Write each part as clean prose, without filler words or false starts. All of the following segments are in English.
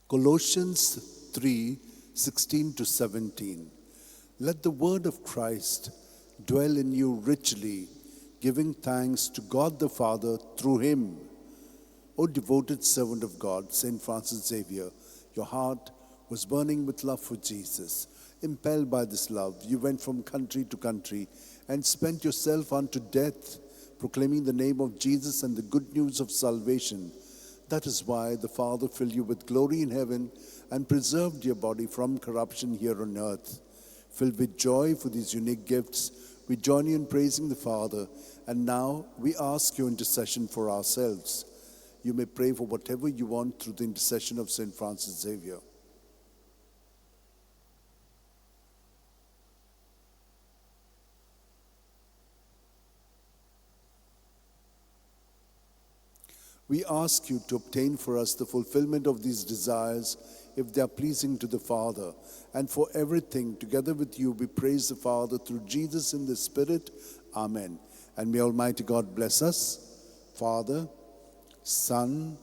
Colossians 3:16-17. Let the word of Christ dwell in you richly, giving thanks to God the Father through him. O devoted servant of God, St. Francis Xavier, your heart was burning with love for Jesus. Impelled by this love, you went from country to country and spent yourself unto death, proclaiming the name of Jesus and the good news of salvation. That is why the Father filled you with glory in heaven and preserved your body from corruption here on earth. Filled with joy for these unique gifts, we join you in praising the Father, and now we ask your intercession for ourselves. You may pray for whatever you want through the intercession of St. Francis Xavier. We ask you to obtain for us the fulfillment of these desires, if they are pleasing to the Father. And for everything, together with you, we praise the Father through Jesus in the Spirit. Amen. And may Almighty God bless us, Father, Son,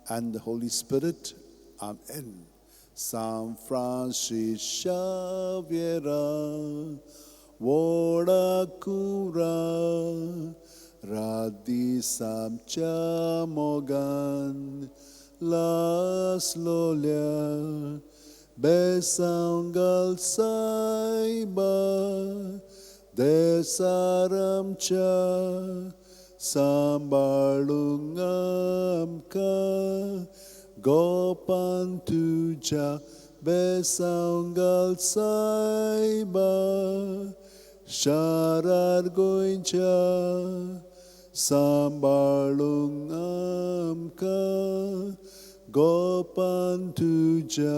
and the Holy Spirit. Amen. San Francis Xavier, Voda Cura, Radi Samcha Mogan, Las Lolia, Besangal Saiba, Desaramcha, Sambalungamka, Gopantuja, Besangal Saiba, Sharar Goincha, Sambalungamka, Gopantuja.